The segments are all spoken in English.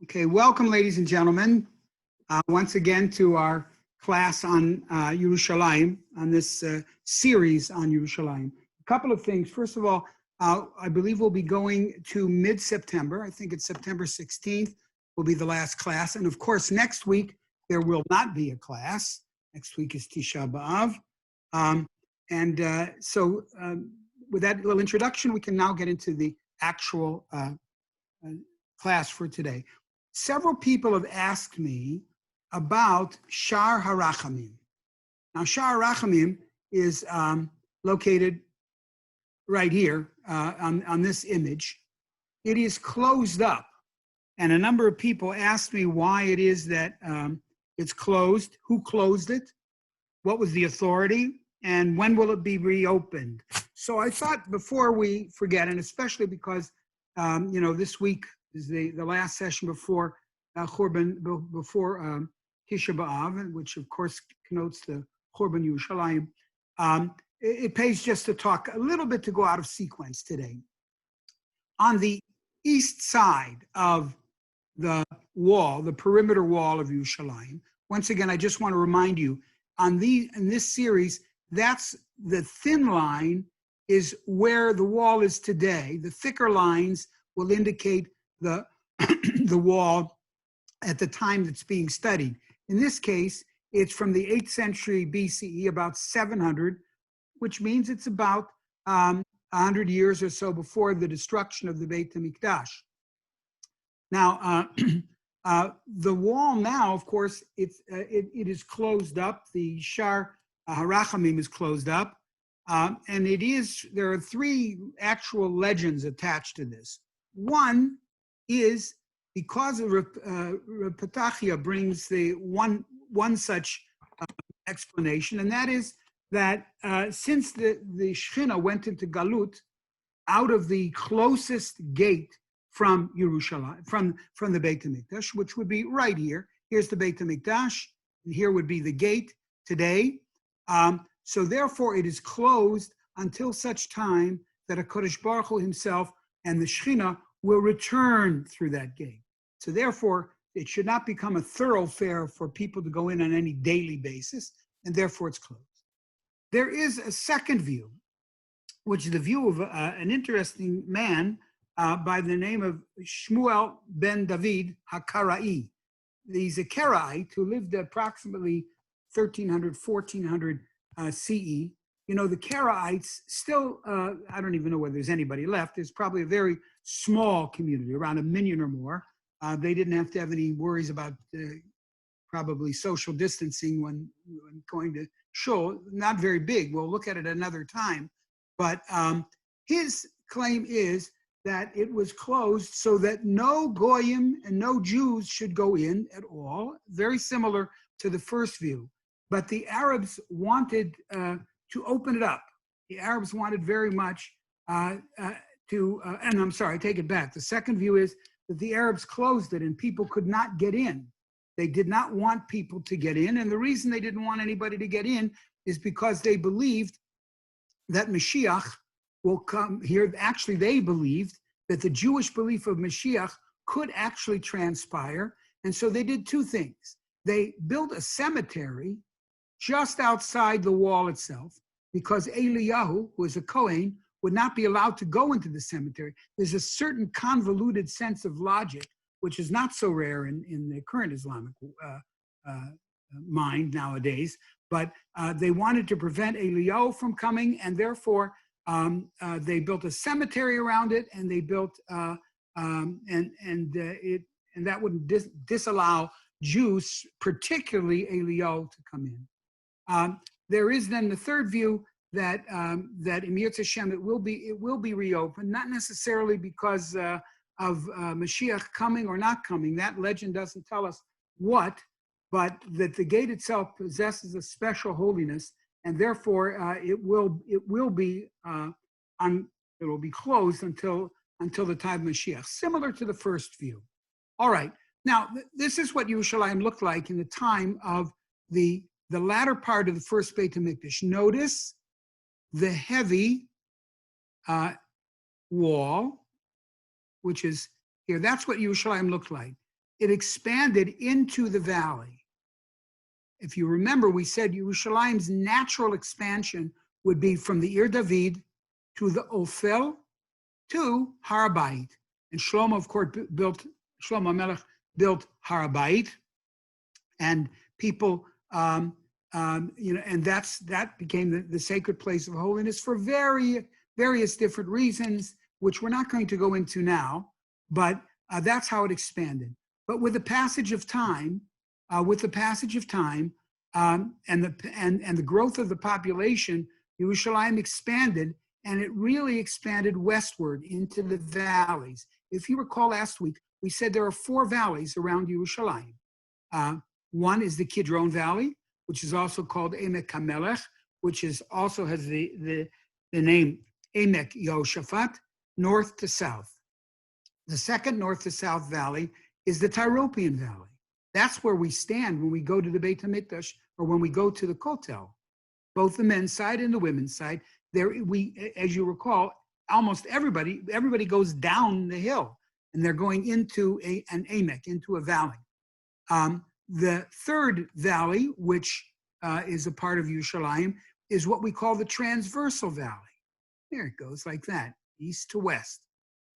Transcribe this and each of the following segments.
Okay, welcome, ladies and gentlemen, once again to our class on Yerushalayim, on this series on Yerushalayim. A couple of things. First of all, I believe we'll be going to mid-September. I think it's September 16th will be the last class. And of course, next week, there will not be a class. Next week is Tisha B'Av. So with that little introduction, we can now get into the actual class for today. Several people have asked me about Shar HaRachamim. Now, Shar HaRachamim is located right here on this image. It is closed up, and a number of people asked me why it is that it's closed, who closed it, what was the authority, and when will it be reopened. So I thought before we forget, and especially because this week is the last session before Churban, before Tisha B'Av, which of course connotes the Churban Yerushalayim. It pays just to talk a little bit, to go out of sequence today. On the east side of the wall, the perimeter wall of Yerushalayim, once again, I just want to remind you, in this series, that's the thin line is where the wall is today. The thicker lines will indicate the wall at the time that's being studied. In this case, it's from the 8th century BCE, about 700, which means it's about 100 years or so before the destruction of the Beit HaMikdash. Now, the wall now, of course, it is closed up. The Shar HaRachamim is closed up. And there are three actual legends attached to this. One is because of Patachia brings the one such explanation, and that is that since the Shechina went into Galut out of the closest gate from Yerushalayim, from the Beit HaMikdash, which would be right here. Here's the Beit HaMikdash, and here would be the gate today. So therefore, it is closed until such time that HaKadosh Baruch Hu himself and the Shechina will return through that gate. So therefore, it should not become a thoroughfare for people to go in on any daily basis, and therefore it's closed. There is a second view, which is the view of an interesting man by the name of Shmuel ben David HaKarai. He's a Karaite who lived approximately 1300, 1400 CE. You know, the Karaites still, I don't even know whether there's anybody left. There's probably a very small community, around 1 million or more. They didn't have to have any worries about probably social distancing when going to shul. Not very big. We'll look at it another time. But his claim is that it was closed so that no Goyim and no Jews should go in at all. Very similar to the first view. But the Arabs wanted to open it up. The Arabs wanted very much and I'm sorry, I take it back. The second view is that the Arabs closed it and people could not get in. They did not want people to get in. And the reason they didn't want anybody to get in is because they believed that Mashiach will come here. Actually, they believed that the Jewish belief of Mashiach could actually transpire. And so they did two things. They built a cemetery just outside the wall itself, because Eliyahu, who is a Kohen, would not be allowed to go into the cemetery. There's a certain convoluted sense of logic, which is not so rare in the current Islamic mind nowadays, but they wanted to prevent Eliyahu from coming, and therefore they built a cemetery around it, and they built, and that would disallow Jews, particularly Eliyahu, to come in. There is then the third view that in Yirtzeh Hashem it will be reopened, not necessarily because of Mashiach coming or not coming. That legend doesn't tell us what, but that the gate itself possesses a special holiness, and therefore it will be closed until the time of Mashiach, similar to the first view. All right. Now this is what Yerushalayim looked like in the time of the latter part of the first Beit HaMikdash. Notice the heavy wall, which is here. That's what Yerushalayim looked like. it expanded into the valley. If you remember, we said Yerushalayim's natural expansion would be from the Ir David to the Ophel to Har Habayit. And Shlomo, of course, Shlomo Melech built Har Habayit, and people, and that became the sacred place of holiness for various different reasons, which we're not going to go into now, but that's how it expanded. But with the passage of time, and the growth of the population, Yerushalayim expanded, and it really expanded westward into the valleys. If you recall last week, we said there are 4 valleys around Yerushalayim. One is the Kidron Valley, which is also called Emek HaMelech, which also has the name Emek Yehoshaphat, north to south. The second north to south valley is the Tyropian Valley. That's where we stand when we go to the Beit HaMikdash or when we go to the Kotel. Both the men's side and the women's side. There, as you recall, almost everybody goes down the hill, and they're going into an Emek, into a valley. The third valley, which is a part of Yerushalayim, is what we call the Transversal Valley. There it goes, like that, east to west.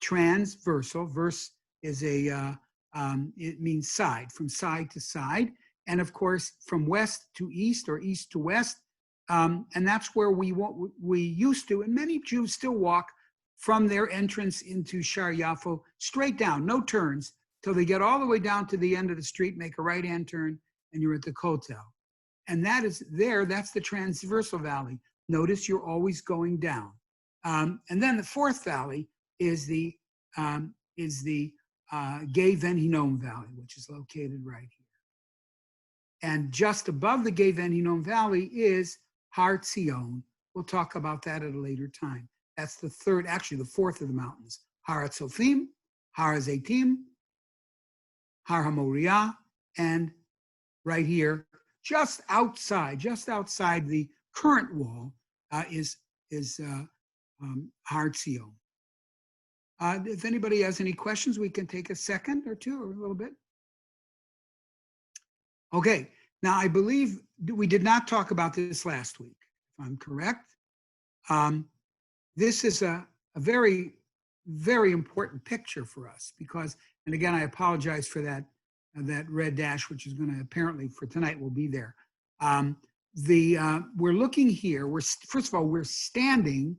Transversal, verse is it means side, from side to side, and of course from west to east or east to west, and that's where we used to, and many Jews still walk from their entrance into Shar Yafo straight down, no turns, till they get all the way down to the end of the street, make a right-hand turn, and you're at the Kotel. And that's the Transversal Valley. Notice you're always going down. And then the fourth valley is the Gay Ben Hinnom Valley, which is located right here. And just above the Gay Ben Hinnom Valley is Har Tzion. We'll talk about that at a later time. That's the fourth of the mountains. Har HaTzofim, Har HaZeitim, Har HaMoriah, and right here, just outside the current wall, is Har Tzion. If anybody has any questions, we can take a second or two or a little bit. Okay, now I believe we did not talk about this last week, if I'm correct. This is a very, very important picture for us because, and again, I apologize for that red dash, which is going to apparently for tonight will be there. We're looking here. First of all, we're standing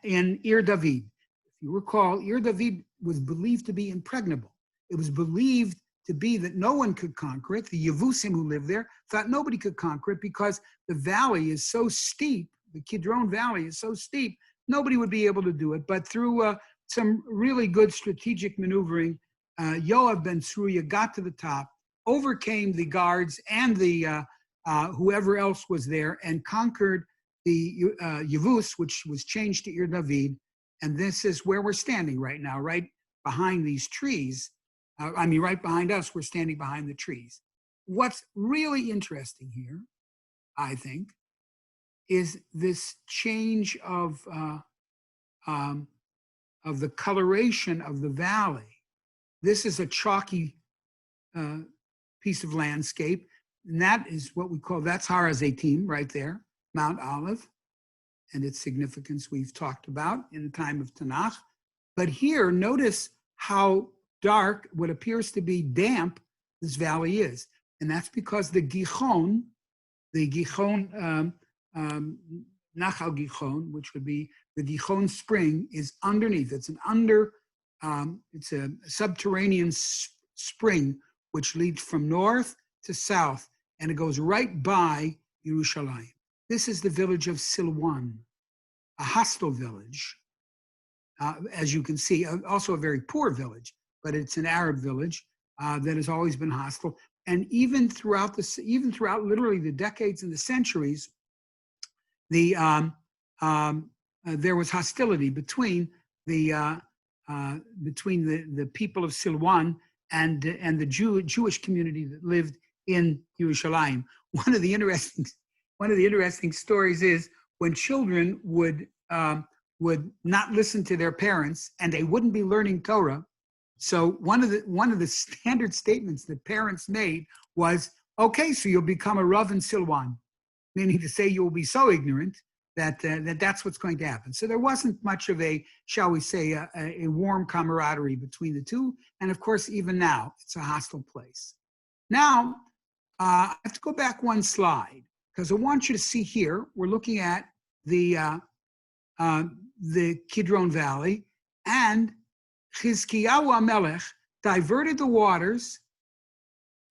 in Ir David. If you recall, Ir David was believed to be impregnable. It was believed to be that no one could conquer it. The Yevusim who lived there thought nobody could conquer it because the valley is so steep. The Kidron Valley is so steep, nobody would be able to do it. But through some really good strategic maneuvering, Yoav ben Tzruya got to the top, overcame the guards and the whoever else was there, and conquered the Yevus, which was changed to Ir David. And this is where we're standing right now, right behind these trees. Right behind us, we're standing behind the trees. What's really interesting here, I think, is this change of the coloration of the valley. This is a chalky piece of landscape, and that is what we call, that's Har HaZeitim right there, Mount Olive, and its significance we've talked about in the time of Tanakh. But here, notice how dark, what appears to be damp, this valley is. And that's because the Gihon, Nachal Gihon, which would be the Gihon spring, is underneath. It's it's a subterranean spring which leads from north to south, and it goes right by Yerushalayim. This is the village of Silwan, a hostile village, as you can see, also a very poor village, but it's an Arab village that has always been hostile. And even throughout literally the decades and the centuries, there was hostility between the people of Silwan and the Jewish community that lived in Yerushalayim. One of the interesting stories is when children would not listen to their parents and they wouldn't be learning Torah. So one of the standard statements that parents made was, okay, so you'll become a Rav in Silwan, meaning to say you will be so ignorant that that's what's going to happen. So there wasn't much of a, shall we say, a warm camaraderie between the two. And of course, even now, it's a hostile place. Now, I have to go back one slide because I want you to see here, we're looking at the Kidron Valley, and Chizkiyahu Melek diverted the waters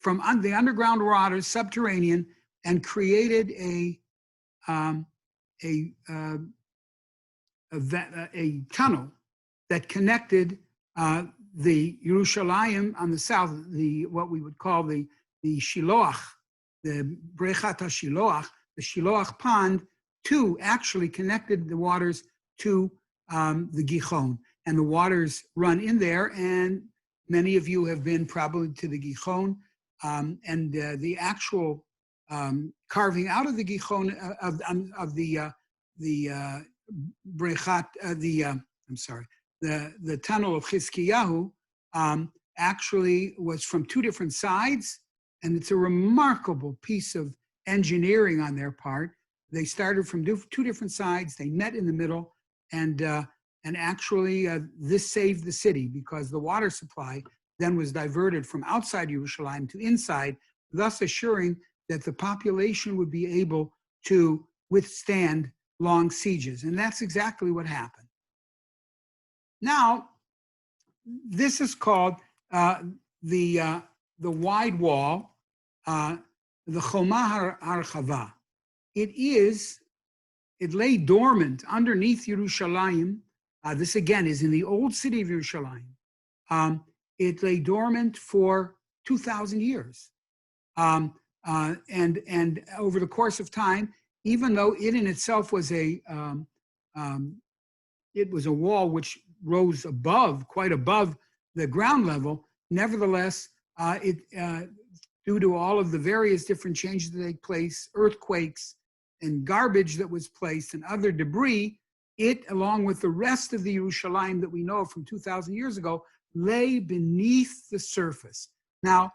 from the underground waters, subterranean, and created a tunnel that connected the Yerushalayim on the south, what we would call the Shiloach, the Brechat HaShiloach, the Shiloach pond, actually connected the waters to the Gihon. And the waters run in there, and many of you have been probably to the Gihon, and the actual carving out of the Gihon of the Brechat, the tunnel of Chizkiyahu actually was from two different sides, and it's a remarkable piece of engineering on their part. They started from two different sides, they met in the middle, and actually this saved the city because the water supply then was diverted from outside Yerushalayim to inside, thus assuring that the population would be able to withstand long sieges. And that's exactly what happened. Now, this is called the wide wall, the Chomah Harchava. It lay dormant underneath Yerushalayim. This again is in the old city of Yerushalayim. It lay dormant for 2,000 years. And over the course of time, even though it in itself was it was a wall which rose quite above the ground level, nevertheless, due to all of the various different changes that take place, earthquakes and garbage that was placed and other debris, it, along with the rest of the Yerushalayim that we know from 2,000 years ago, lay beneath the surface. Now,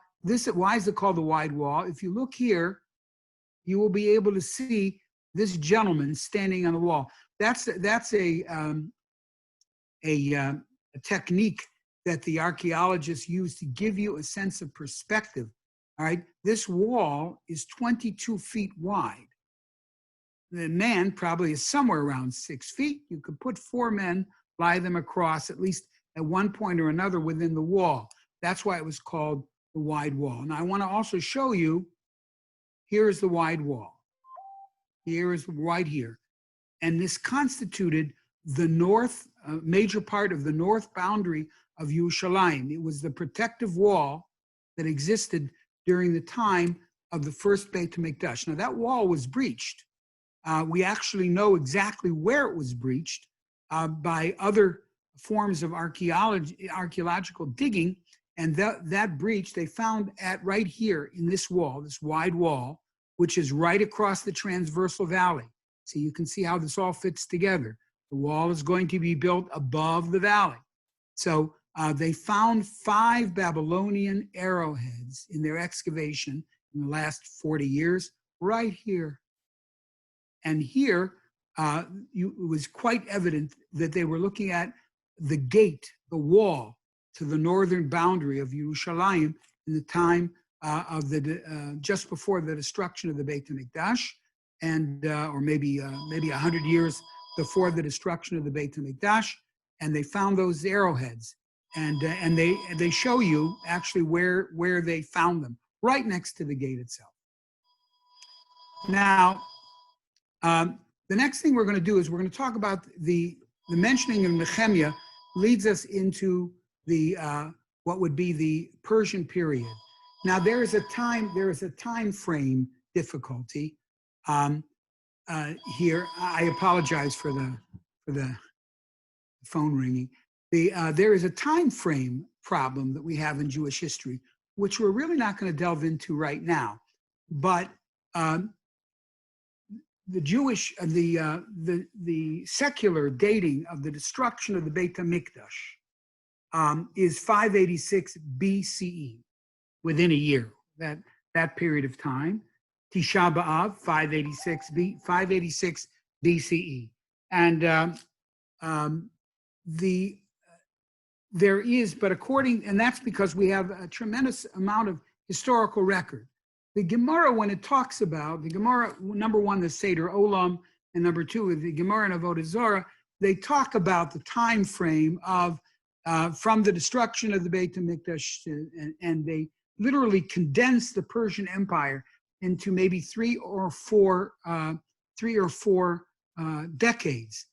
why is it called the wide wall? If you look here, you will be able to see this gentleman standing on the wall. That's a technique that the archaeologists use to give you a sense of perspective. All right, this wall is 22 feet wide. The man probably is somewhere around 6 feet. You could put 4 men, lie them across at least at one point or another within the wall. That's why it was called the wide wall. Now I want to also show you, here is the wide wall. Here is right here. And this constituted the north, major part of the north boundary of Yerushalayim. It was the protective wall that existed during the time of the first Beit HaMikdash. Now that wall was breached. We actually know exactly where it was breached by other forms of archaeological digging, and that breach they found right here in this wall, this wide wall, which is right across the transversal valley. So you can see how this all fits together. The wall is going to be built above the valley. So they found 5 Babylonian arrowheads in their excavation in the last 40 years, right here. And here, it was quite evident that they were looking at the gate, the wall, to the northern boundary of Yerushalayim in the time of just before the destruction of the Beit HaMikdash, and or maybe 100 years before the destruction of the Beit HaMikdash. And they found those arrowheads, and they show you actually where they found them, right next to the gate itself. Now, the next thing we're going to do is we're going to talk about the mentioning of Nehemiah leads us into the what would be the Persian period. Now there is a time frame difficulty here. I apologize for the phone ringing. There is a time frame problem that we have in Jewish history, which we're really not going to delve into right now, but the Jewish, the secular dating of the destruction of the Beit HaMikdash is 586 BCE, within a year, that period of time. Tisha B'Av, 586 BCE. And there is, but and that's because we have a tremendous amount of historical record. The Gemara, when it talks about, the Gemara, number one, the Seder Olam, and number two, the Gemara and Avodah Zarah, they talk about the time frame of, from the destruction of the Beit HaMikdash, and they literally condense the Persian Empire into maybe three or four decades.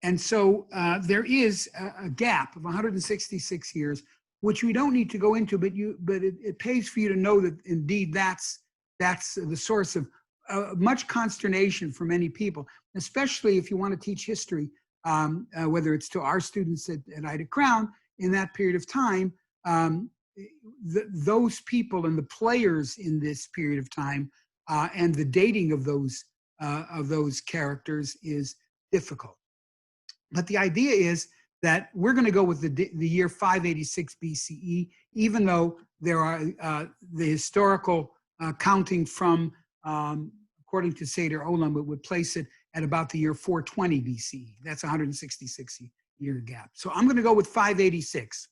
And so there is a gap of 166 years, which we don't need to go into, but it pays for you to know that indeed that's the source of much consternation for many people, especially if you want to teach history, whether it's to our students at Ida Crown in that period of time. Those people and the players in this period of time and the dating of those characters is difficult. But the idea is that we're going to go with the year 586 BCE, even though there are the historical counting from, according to Seder Olam, it would place it at about the year 420 BCE. That's 166 year gap. So I'm going to go with 586.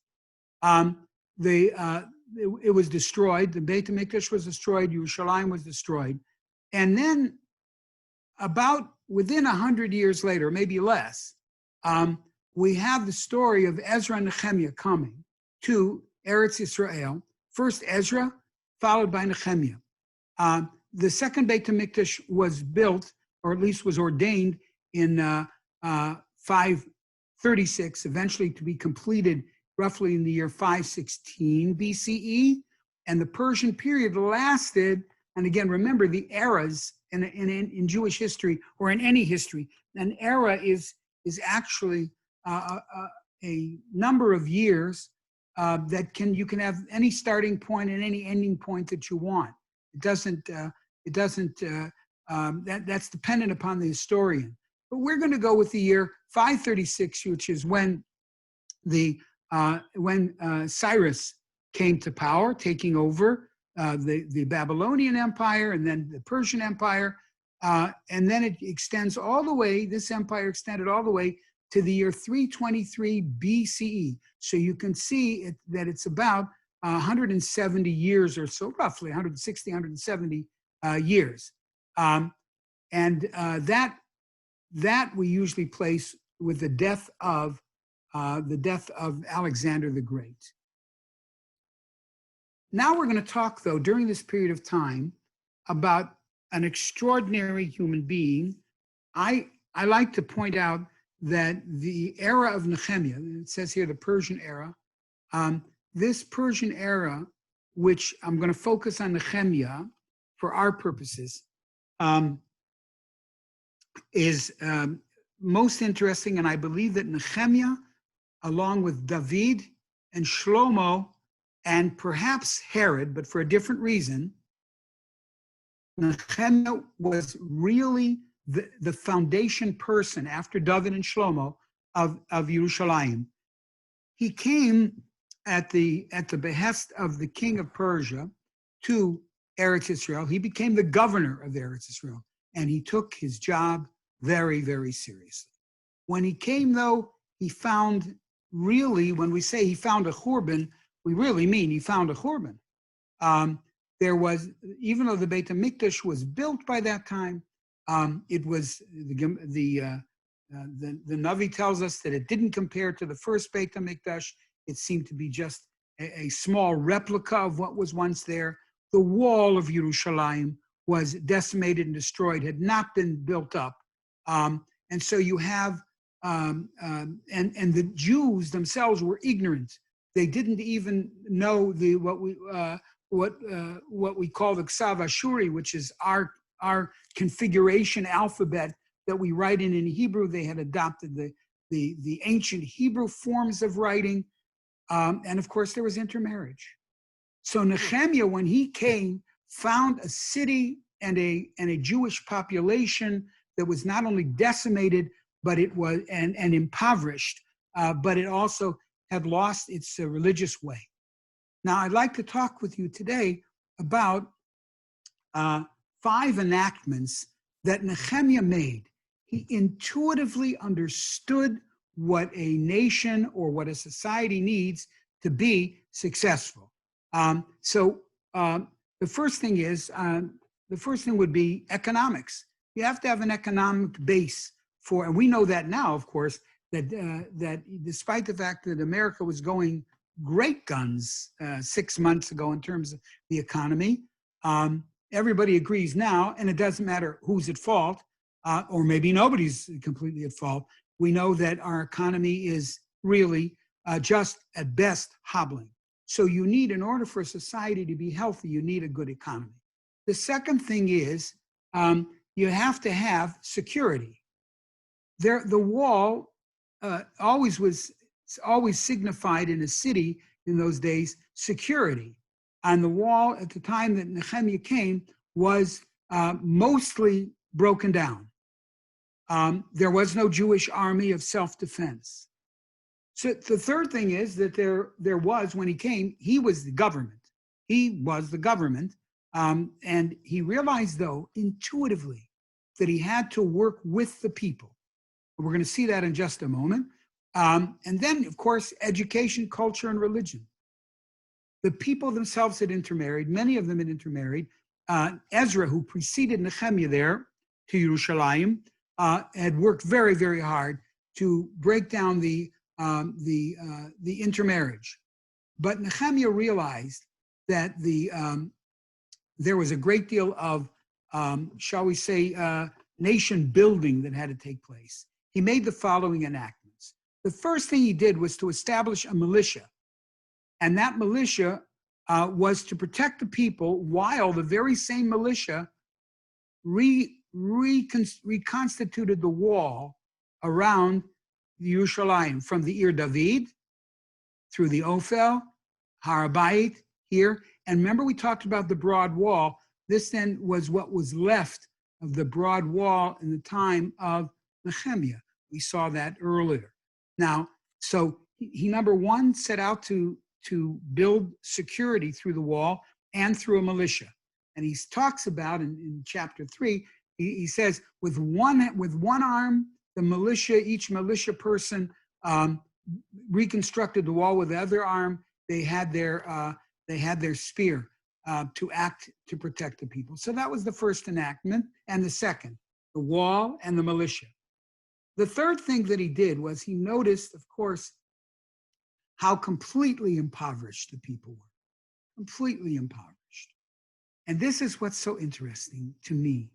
It was destroyed. The Beit HaMikdash was destroyed. Yerushalayim was destroyed. And then about within 100 years later, maybe less, we have the story of Ezra and Nehemiah coming to Eretz Yisrael. First Ezra, followed by Nehemiah. The second Beit HaMikdash was built, or at least was ordained, in 536, eventually to be completed roughly in the year 516 BCE. And the Persian period lasted, and again, remember the eras in Jewish history, or in any history, an era is actually a number of years that you can have any starting point and any ending point that you want. That's dependent upon the historian. But we're going to go with the year 536, which is when Cyrus came to power, taking over the Babylonian Empire and then the Persian Empire. And then it extends all the way, this empire extended all the way to the year 323 BCE. So you can see that it's about 170 years or so, roughly 160, 170 years. And that we usually place with the death of Alexander the Great. Now we're going to talk, though, during this period of time about an extraordinary human being. I like to point out that the era of Nehemiah, it says here the Persian era, this Persian era, which I'm going to focus on Nehemiah for our purposes, is most interesting, and I believe that Nehemiah, along with David and Shlomo, and perhaps Herod, but for a different reason, Nehemiah was really the foundation person after David and Shlomo of Yerushalayim. He came at the behest of the king of Persia to Eretz Yisrael. He became the governor of Eretz Yisrael, and he took his job very, very seriously. When he came, though, he found, really, when we say he found a churban, we really mean he found a churban. There was, even though the Beit HaMikdash was built by that time, it was the Navi tells us that it didn't compare to the first Beit HaMikdash. It seemed to be just a small replica of what was once there. The wall of Yerushalayim was decimated and destroyed, had not been built up, and so you have and the Jews themselves were ignorant. They didn't even know what we call the Ksav Ashuri, which is our configuration alphabet that we write in Hebrew. They had adopted the ancient Hebrew forms of writing, and of course there was intermarriage. So Nehemiah, when he came, found a city and a Jewish population that was not only decimated, but it was and impoverished, but it also had lost its religious way. Now, I'd like to talk with you today about 5 enactments that Nehemiah made. He intuitively understood what a nation or what a society needs to be successful. The first thing would be economics. You have to have an economic base for, and we know that now, of course, that despite the fact that America was going great guns 6 months ago in terms of the economy, everybody agrees now, and it doesn't matter who's at fault, or maybe nobody's completely at fault. We know that our economy is really just at best hobbling. So you need, in order for a society to be healthy, you need a good economy. The second thing is you have to have security. The wall always signified in a city in those days security. And the wall at the time that Nehemiah came was mostly broken down. There was no Jewish army of self-defense. So the third thing is that there was, when he came, he was the government. He was the government. And he realized, though, intuitively, that he had to work with the people. We're going to see that in just a moment. And then, of course, education, culture, and religion. The people themselves had intermarried. Many of them had intermarried. Ezra, who preceded Nehemiah there to Yerushalayim, had worked very, very hard to break down the intermarriage. But Nehemiah realized that there was a great deal of, shall we say, nation building that had to take place. He made the following enactments. The first thing he did was to establish a militia. And that militia was to protect the people, while the very same militia reconstituted the wall around Yerushalayim, from the Ir David through the Ophel, Har Habayit here. And remember, we talked about the broad wall. This then was what was left of the broad wall in the time of Nehemiah. We saw that earlier. Now, so he number one set out to build security through the wall and through a militia. And he talks about in chapter 3, he says, with one arm, the militia, each militia person reconstructed the wall. With the other arm, they had their spear to act to protect the people. So that was the first enactment. And the second, the wall and the militia. The third thing that he did was he noticed, of course, how completely impoverished the people were. Completely impoverished. And this is what's so interesting to me.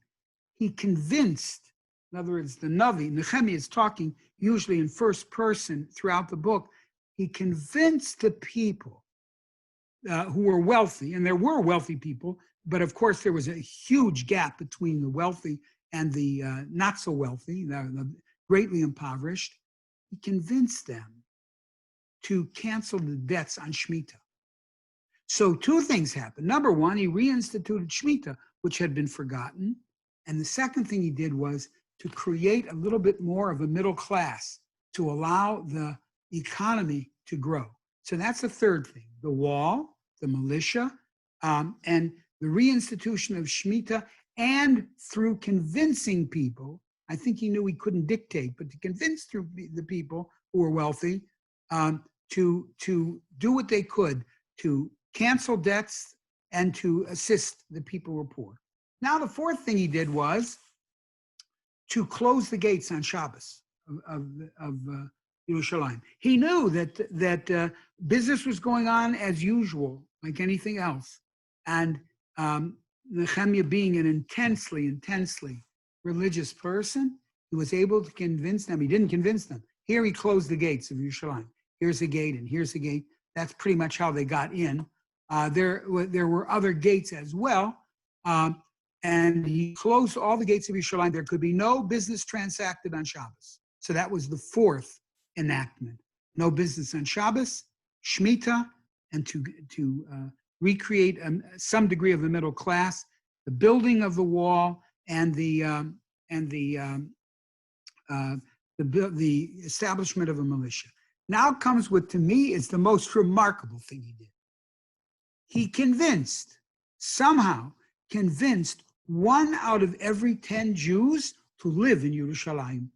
He convinced, in other words, the Navi, Nehemiah is talking usually in first person throughout the book. He convinced the people who were wealthy, and there were wealthy people, but of course there was a huge gap between the wealthy and the not so wealthy, the greatly impoverished. He convinced them to cancel the debts on Shemitah. So 2 things happened. Number one, he reinstituted Shemitah, which had been forgotten. And the second thing he did was to create a little bit more of a middle class to allow the economy to grow. So that's the third thing, the wall, the militia, and the reinstitution of Shemitah, and through convincing people. I think he knew he couldn't dictate, but to convince through the people who were wealthy to do what they could to cancel debts and to assist the people who were poor. Now, the fourth thing he did was to close the gates on Shabbos of Yerushalayim. He knew that business was going on as usual, like anything else. And Nehemiah, being an intensely religious person, he was able to convince them. He didn't convince them. Here he closed the gates of Yerushalayim. Here's a gate and here's a gate. That's pretty much how they got in. There were other gates as well. And he closed all the gates of Yerushalayim. There could be no business transacted on Shabbos. So that was the fourth enactment. No business on Shabbos, Shemitah, and to recreate some degree of the middle class, the building of the wall, and the establishment of a militia. Now comes what to me is the most remarkable thing he did. He somehow convinced 1 out of every 10 Jews to live in Yerushalayim.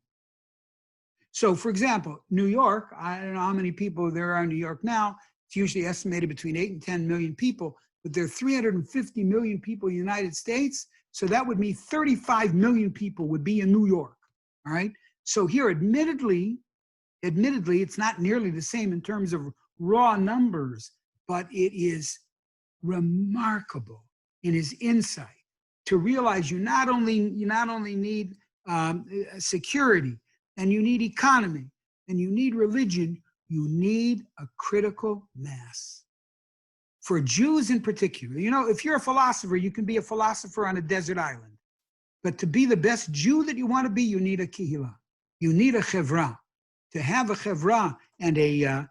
So, for example, New York, I don't know how many people there are in New York now. It's usually estimated between 8 and 10 million people, but there are 350 million people in the United States. So that would mean 35 million people would be in New York, all right? So here, admittedly, it's not nearly the same in terms of raw numbers, but it is remarkable in his insight to realize you not only need security, and you need economy, and you need religion, you need a critical mass. For Jews in particular, if you're a philosopher, you can be a philosopher on a desert island. But to be the best Jew that you want to be, you need a kihila. You need a chevra. To have a chevra and a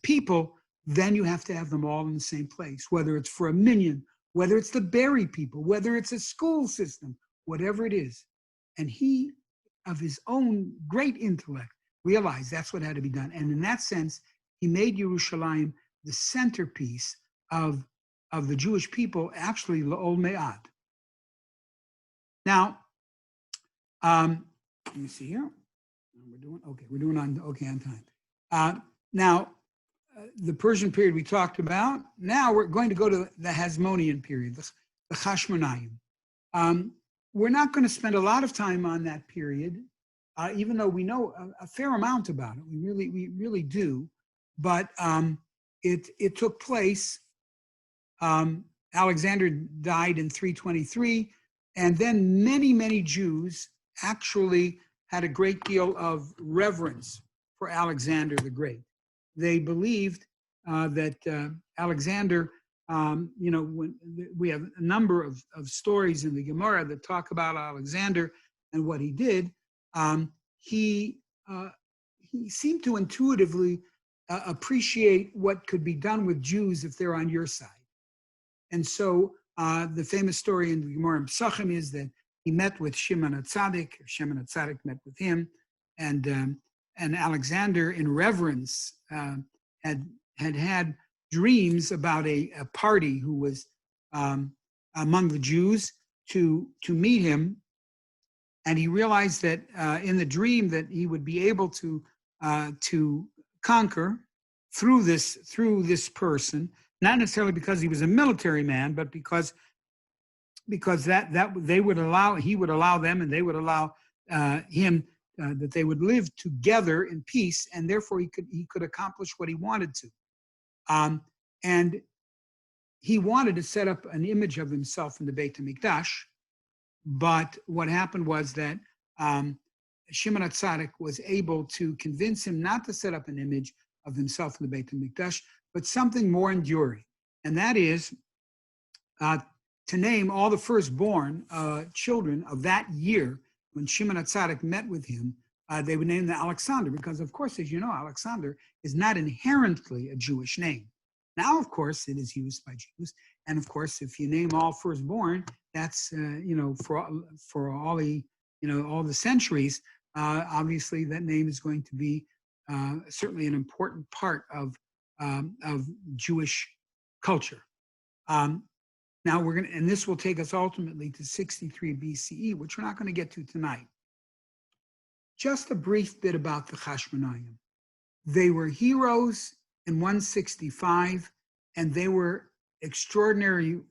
people, then you have to have them all in the same place, whether it's for a minyan, whether it's the Berry people, whether it's a school system, whatever it is. And he, of his own great intellect, realized that's what had to be done. And in that sense, he made Yerushalayim the centerpiece of the Jewish people, actually, L'ol Me'ad. Now, let me see here. We're doing on time. Now, the Persian period we talked about. Now we're going to go to the Hasmonean period, the Hasmonean. We're not going to spend a lot of time on that period, even though we know a fair amount about it. We really do. But it took place. Alexander died in 323, and then many Jews actually had a great deal of reverence for Alexander the Great. They believed that Alexander, when we have a number of stories in the Gemara that talk about Alexander and what he did, he seemed to intuitively appreciate what could be done with Jews if they're on your side. And so the famous story in the Gemara in Pesachim is that he met with Shimon HaTzadik, or Shimon HaTzadik met with him, and Alexander, in reverence, had dreams about a party who was among the Jews to meet him, and he realized that in the dream that he would be able to conquer through this person, not necessarily because he was a military man, but because that he would allow them, and they would allow him, that they would live together in peace, and therefore he could accomplish what he wanted to. And he wanted to set up an image of himself in the Beit HaMikdash, but what happened was that Shimon HaTzadik was able to convince him not to set up an image of himself in the Beit HaMikdash, but something more enduring, and that is to name all the firstborn children of that year. When Shimon HaTzadik met with him, they would name them Alexander, because, of course, as you know, Alexander is not inherently a Jewish name. Now, of course, it is used by Jews, and of course, if you name all firstborn, that's for all the centuries. Obviously, that name is going to be certainly an important part of Jewish culture. Now and this will take us ultimately to 63 BCE, which we're not going to get to tonight. Just a brief bit about the Hasmonean. They were heroes in 165, and they were extraordinary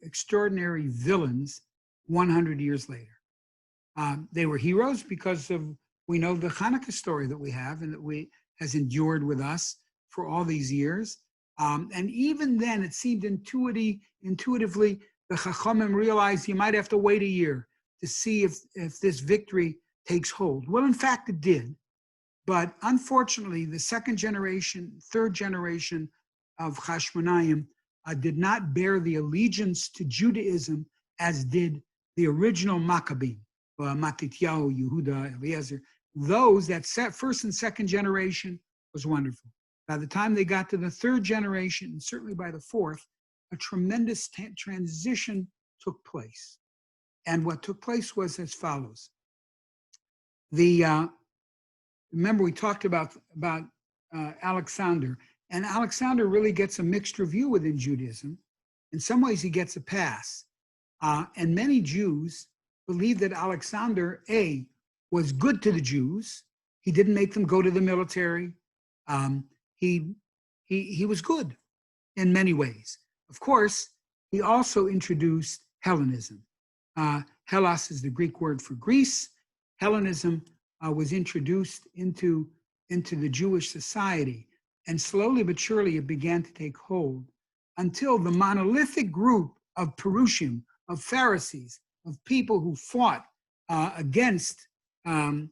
villains 100 years later. They were heroes because we know the Hanukkah story that we have, and that has endured with us for all these years. And even then, it seemed intuitively, the Chachamim realized you might have to wait a year to see if this victory takes hold. Well, in fact, it did. But unfortunately, the second generation, third generation of Hasmonean did not bear the allegiance to Judaism as did the original Maccabim, Matityahu, Yehuda, Eliezer. Those, that first and second generation, was wonderful. By the time they got to the third generation, and certainly by the fourth, a tremendous transition took place. And what took place was as follows. Remember we talked about Alexander. And Alexander really gets a mixed review within Judaism. In some ways, he gets a pass. And many Jews believe that Alexander, A, was good to the Jews. He didn't make them go to the military. He was good in many ways. Of course, he also introduced Hellenism. Hellas is the Greek word for Greece. Hellenism was introduced into the Jewish society. And slowly but surely it began to take hold until the monolithic group of Perushim, of Pharisees, of people who fought against the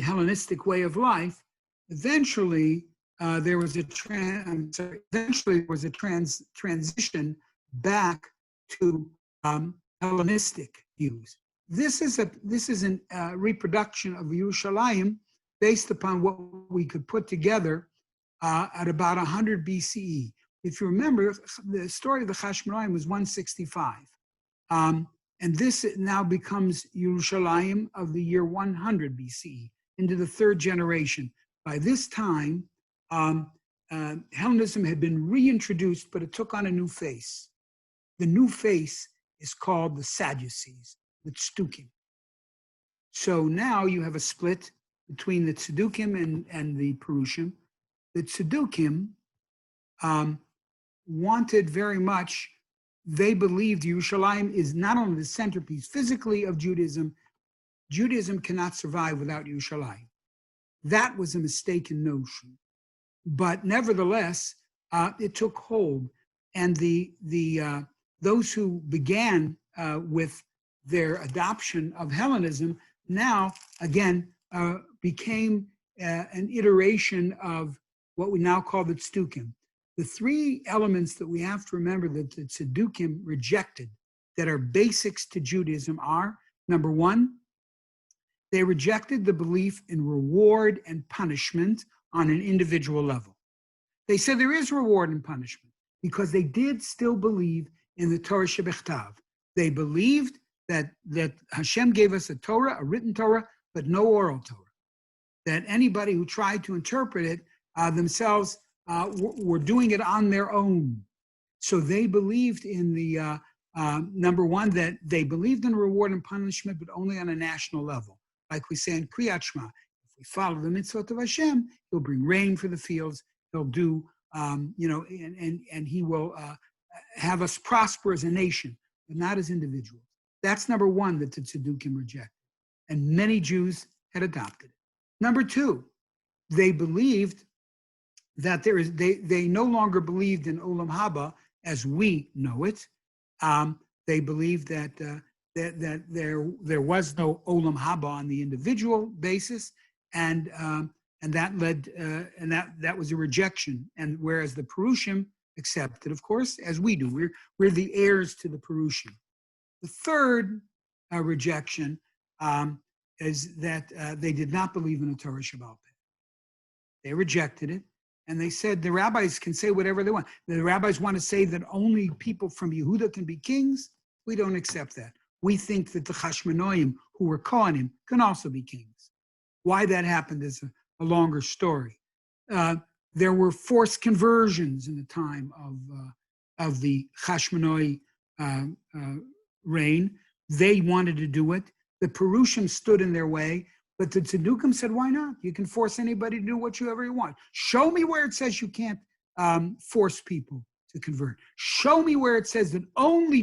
Hellenistic way of life. Eventually, there was a transition back to Hellenistic views. This is a reproduction of Yerushalayim based upon what we could put together at about 100 BCE. If you remember, the story of the Hasmonean was 165. And this now becomes Yerushalayim of the year 100 BCE, into the third generation. By this time, Hellenism had been reintroduced, but it took on a new face. The new face is called the Sadducees, the Tzdukim. So now you have a split between the Tzdukim and the Perushim. The Tzdukim wanted very much, they believed Yerushalayim is not only the centerpiece physically of Judaism, Judaism cannot survive without Yerushalayim. That was a mistaken notion. But nevertheless, it took hold. And those who began with their adoption of Hellenism now, again, became an iteration of what we now call the Tzdukim. The three elements that we have to remember that the Tzdukim rejected that are basics to Judaism are, number one, they rejected the belief in reward and punishment on an individual level. They said there is reward and punishment because they did still believe in the Torah Shebechtav. They believed that Hashem gave us a Torah, a written Torah, but no oral Torah. That anybody who tried to interpret it themselves were doing it on their own. So they believed in the, number one, that they believed in reward and punishment, but only on a national level. Like we say in Kriyat Shema, if we follow the mitzvot of Hashem, He'll bring rain for the fields. He'll do, and He will have us prosper as a nation, but not as individuals. That's number one that the Tzdukim rejected. And many Jews had adopted it. Number two, they believed that they no longer believed in Olam Haba as we know it. They believed that there was no Olam Haba on the individual basis, and that led and that was a rejection. And whereas the Perushim accepted, of course, as we do, we're the heirs to the Perushim. The third rejection is that they did not believe in the Torah Shebaal Peh. They rejected it, and they said the rabbis can say whatever they want. The rabbis want to say that only people from Yehuda can be kings. We don't accept that. We think that the Hasmonean, who were Kohanim, can also be kings. Why that happened is a longer story. There were forced conversions in the time of the Hasmonean reign. They wanted to do it. The Perushim stood in their way, but the Tzdukim said, why not? You can force anybody to do whatever you want. Show me where it says you can't force people to convert. Show me where it says that only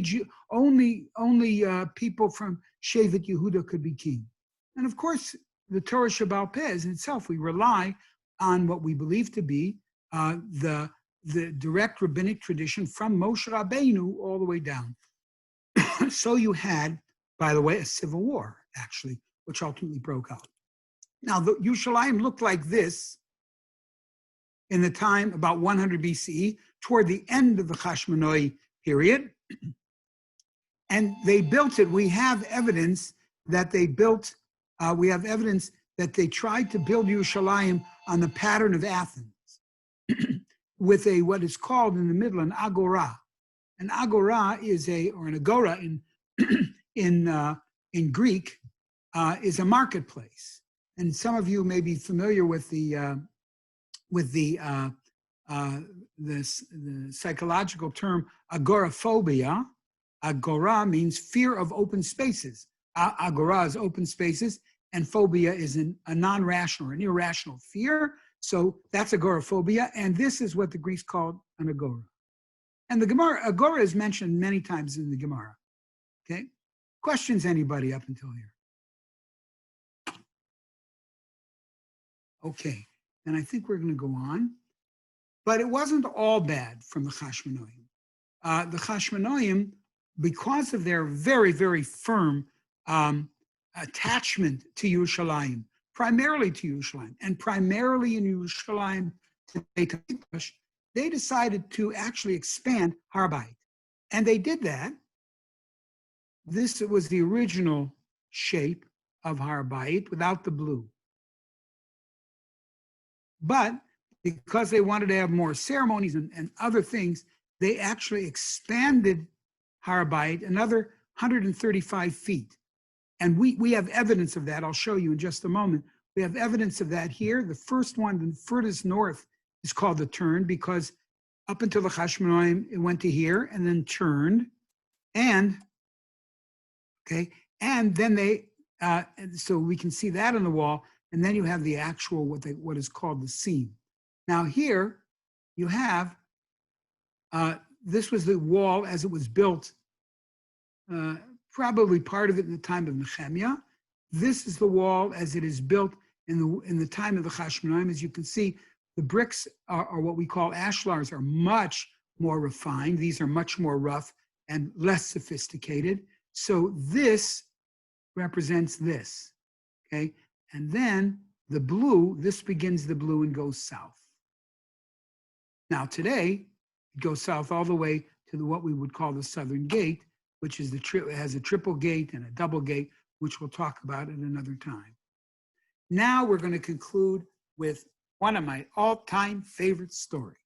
people from Shevet Yehuda could be king. And of course, the Torah Shebaal Peh is in itself. We rely on what we believe to be the direct rabbinic tradition from Moshe Rabbeinu all the way down. So you had, by the way, a civil war, actually, which ultimately broke out. Now, the Yerushalayim looked like this in the time about 100 BCE, toward the end of the Hasmonean period. And they built it. We have evidence that they built, we have evidence that they tried to build Yerushalayim on the pattern of Athens with what is called in the middle an agora. An agora is an agora in in Greek is a marketplace. And some of you may be familiar with the psychological term agoraphobia. Agora means fear of open spaces. Agora is open spaces, and phobia is a non-rational or an irrational fear. So that's agoraphobia, and this is what the Greeks called an agora. And the Gemara, agora is mentioned many times in the Gemara. Okay? Questions, anybody up until here? Okay, and I think we're going to go on. But it wasn't all bad from the Hasmonean. The Hasmonean, because of their very, very firm attachment to Yerushalayim, primarily to Yerushalayim, and primarily in Yerushalayim to Beit HaMikdash, they decided to actually expand Har Bayit. And they did that. This was the original shape of Har Bayit without the blue. But because they wanted to have more ceremonies and other things, they actually expanded Har Bayit another 135 feet. And we have evidence of that. I'll show you in just a moment. We have evidence of that here. The first one, the furthest north, is called the turn because up until the Hasmonean, it went to here and then turned. And then they, so we can see that on the wall. And then you have the actual, what is called the seam. Now here you have, this was the wall as it was built, probably part of it in the time of Nehemiah. This is the wall as it is built in the time of the Hasmonean. As you can see, the bricks are what we call ashlars, are much more refined. These are much more rough and less sophisticated. So this represents this, okay? And then the blue, this begins the blue and goes south. Now today, it goes south all the way to what we would call the southern gate, which is has a triple gate and a double gate, which we'll talk about at another time. Now we're going to conclude with one of my all-time favorite stories.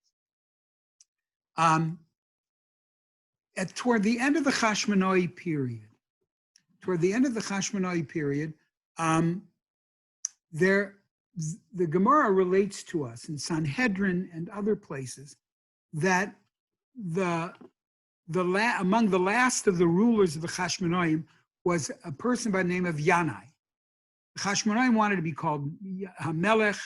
Toward the end of the Hasmonean period, the Gemara relates to us in Sanhedrin and other places that among the last of the rulers of the Hasmonean was a person by the name of Yanai. The Hasmonean wanted to be called Melek.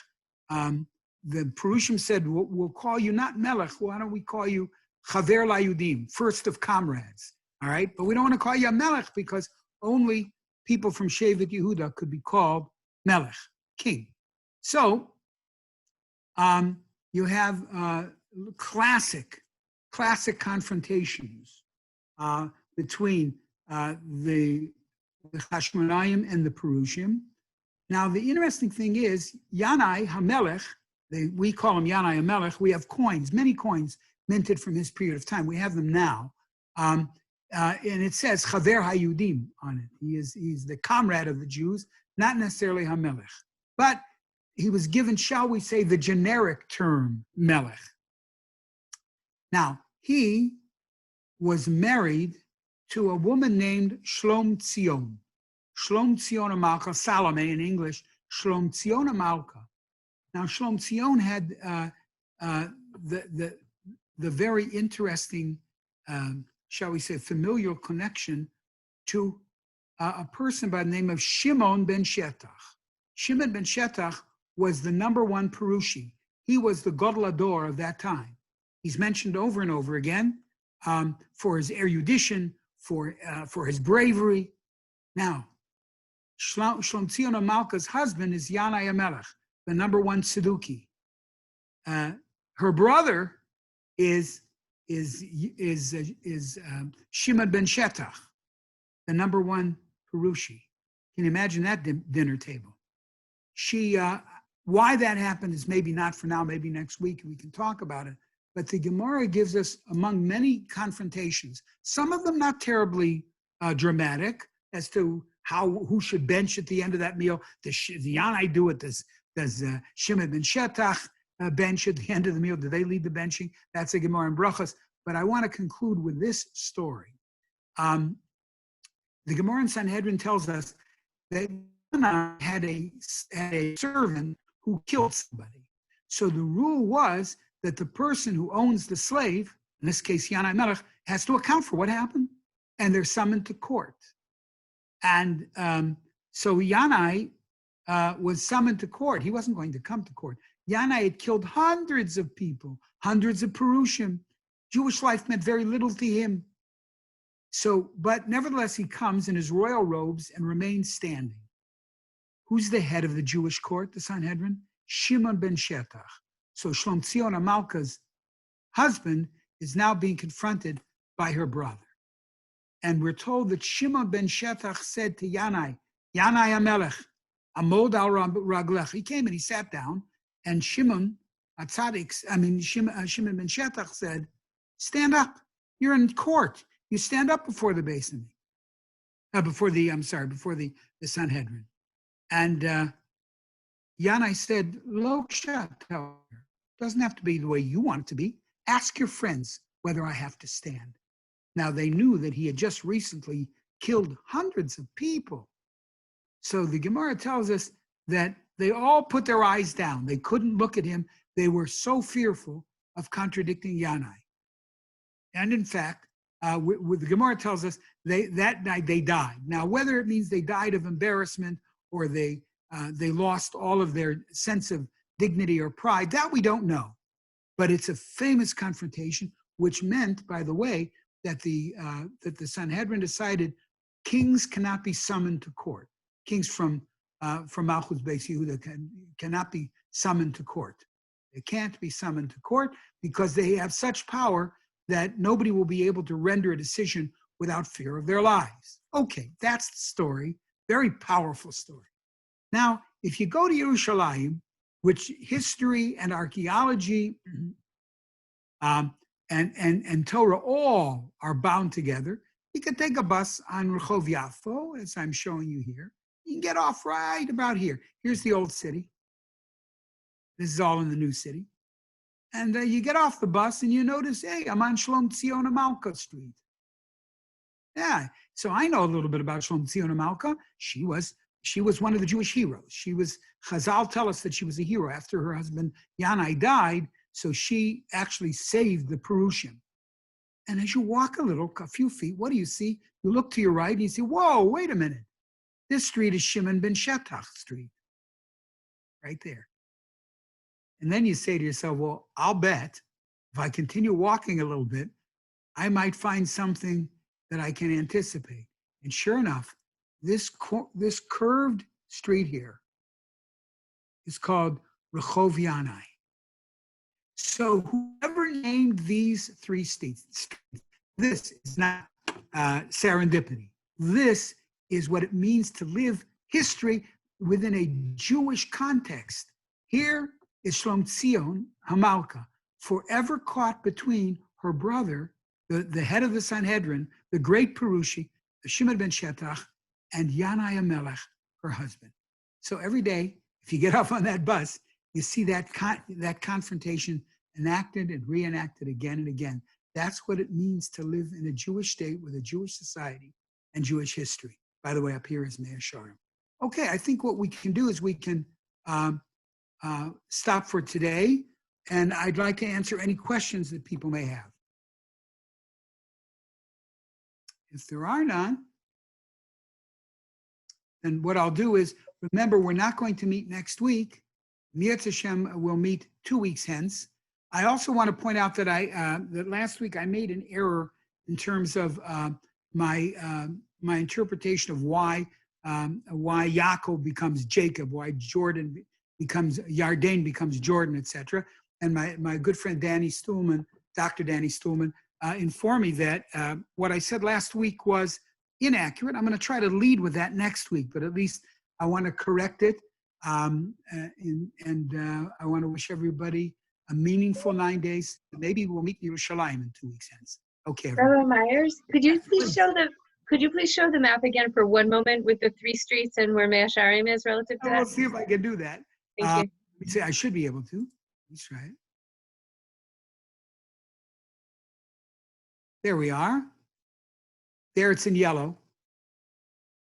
The Perushim said, we'll call you not Melech, why don't we call you Chaver LaYudim, first of comrades, all right? But we don't want to call you a Melech because only people from Shevet Yehuda could be called Melech, king. So you have classic confrontations between the Hasmonean and the Perushim. Now, the interesting thing is, Yanai HaMelech, we call him Yanai HaMelech, we have coins, many coins minted from his period of time. We have them now. And it says Chaver HaYudim on it. He's the comrade of the Jews, not necessarily HaMelech. But he was given, shall we say, the generic term Melech. Now, he was married to a woman named Shlom Tzion. Shlom Tzion Malka, Salome in English, Shlom Tzion Malka. Now, Shlom Tzion had the very interesting, shall we say, familial connection to a person by the name of Shimon ben Shetach. Shimon ben Shetach was the number one Perushi. He was the Gadol Ador of that time. He's mentioned over and over again for his erudition, for his bravery. Now, Shlom Tzion Malka's husband is Yanai HaMelech, the number one Tzeduki. Her brother is Shimon ben Shetach, the number one Perushi. Can you imagine that dinner table? Why that happened is maybe not for now, maybe next week we can talk about it. But the Gemara gives us, among many confrontations, some of them not terribly dramatic as to who should bench at the end of that meal. Does Yanai do it? Does Shimon ben Shetach bench at the end of the meal? Do they lead the benching? That's a Gemara in Brachos. But I want to conclude with this story. The Gemara in Sanhedrin tells us that Yanai had a servant who killed somebody. So the rule was that the person who owns the slave, in this case Yanai Melech, has to account for what happened, and they're summoned to court. And so Yanai was summoned to court. He wasn't going to come to court. Yanai had killed hundreds of people, hundreds of Perushim. Jewish life meant very little to him. So, but nevertheless, he comes in his royal robes and remains standing. Who's the head of the Jewish court, the Sanhedrin? Shimon ben Shetach. So Shlom Tzion HaMalka's husband is now being confronted by her brother. And we're told that Shimon ben Shetach said to Yanai, Yanai HaMelech, Amod al Raglech. He came and he sat down, and Shimon ben Shetach said, stand up. You're in court. You stand up before the Beis Hamikdash. Before the Sanhedrin. And Yanai said, Lo kshat, doesn't have to be the way you want it to be. Ask your friends whether I have to stand. Now, they knew that he had just recently killed hundreds of people. So the Gemara tells us that they all put their eyes down. They couldn't look at him. They were so fearful of contradicting Yanai. And in fact, the Gemara tells us that night they died. Now, whether it means they died of embarrassment or they lost all of their sense of dignity or pride, that we don't know. But it's a famous confrontation, which meant, by the way, that the Sanhedrin decided kings cannot be summoned to court. Kings from Malchus Beis Yehuda cannot be summoned to court. They can't be summoned to court because they have such power that nobody will be able to render a decision without fear of their lives. Okay, that's the story. Very powerful story. Now, if you go to Yerushalayim, which history and archaeology and Torah all are bound together, you can take a bus on Rehov Yafo, as I'm showing you here. You can get off right about here. Here's the old city. This is all in the new city. And you get off the bus and you notice, hey, I'm on Shlom Tzion HaMalka Street. Yeah, so I know a little bit about Shlom Tzion HaMalka. She was one of the Jewish heroes. Chazal tell us that she was a hero after her husband Yanai died, so she actually saved the Perushim. And as you walk a few feet, what do you see? You look to your right and you see, whoa, wait a minute. This street is Shimon ben Shetach Street, right there. And then you say to yourself, well, I'll bet if I continue walking a little bit, I might find something that I can anticipate. And sure enough, this curved street here is called Rehov Yanai. So whoever named these three streets, this is not serendipity. This is what it means to live history within a Jewish context. Here is Shlom Tzion HaMalka, forever caught between her brother, the head of the Sanhedrin, the great Perushi, Shimon ben Shetach, and Yanai HaMelech, her husband. So every day, if you get off on that bus, you see that confrontation enacted and reenacted again and again. That's what it means to live in a Jewish state with a Jewish society and Jewish history. By the way, up here is Meir Sharm. Okay, I think what we can do is we can stop for today, and I'd like to answer any questions that people may have. If there are none, then what I'll do is, remember, we're not going to meet next week. Mi'at Hashem will meet 2 weeks hence. I also want to point out that that last week I made an error in terms of my interpretation of why Yaakov becomes Jacob, why Jordan becomes Yarden becomes Jordan, etc. And my good friend Danny Stuhlman, Dr. Danny Stuhlman, informed me that what I said last week was inaccurate. I'm going to try to lead with that next week, but at least I want to correct it. And I want to wish everybody a meaningful 9 days. Maybe we'll meet in Yerushalayim in 2 weeks hence. Okay. Rabbi Myers, could you please show the map again for one moment with the 3 streets and where Mea Sharim is relative to that? We'll see if I can do that. Thank you. I should be able to. That's right. There we are. There it's in yellow.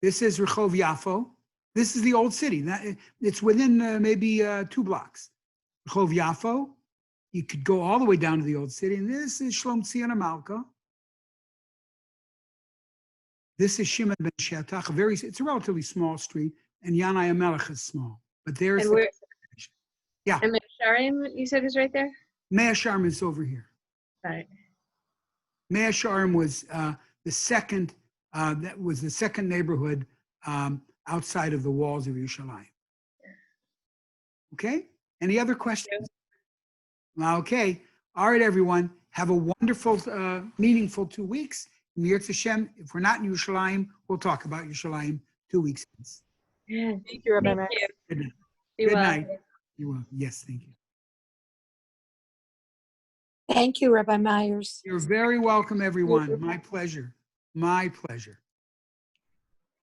This is Rehov Yafo. This is the old city. It's within maybe 2 blocks. Rehov Yafo. You could go all the way down to the old city. And this is Shlom Tzion Malka. This is Shimon ben Shatach. It's a relatively small street. And Yanai Melech is small. But there's And where? Yeah. And Mesharim, you said, is right there? Mea Sharm is over here. Got it. Mea Sharm was the second neighborhood outside of the walls of Yerushalayim. Okay? Any other questions? Okay. All right, everyone. Have a wonderful, meaningful 2 weeks. Mirz Hashem, if we're not in Yerushalayim, we'll talk about Yerushalayim 2 weeks hence. Thank you, Rabbi Max. Good night. Be Good well. night. You're welcome. Yes, thank you. Thank you, Rabbi Myers. You're very welcome, everyone. My pleasure. My pleasure.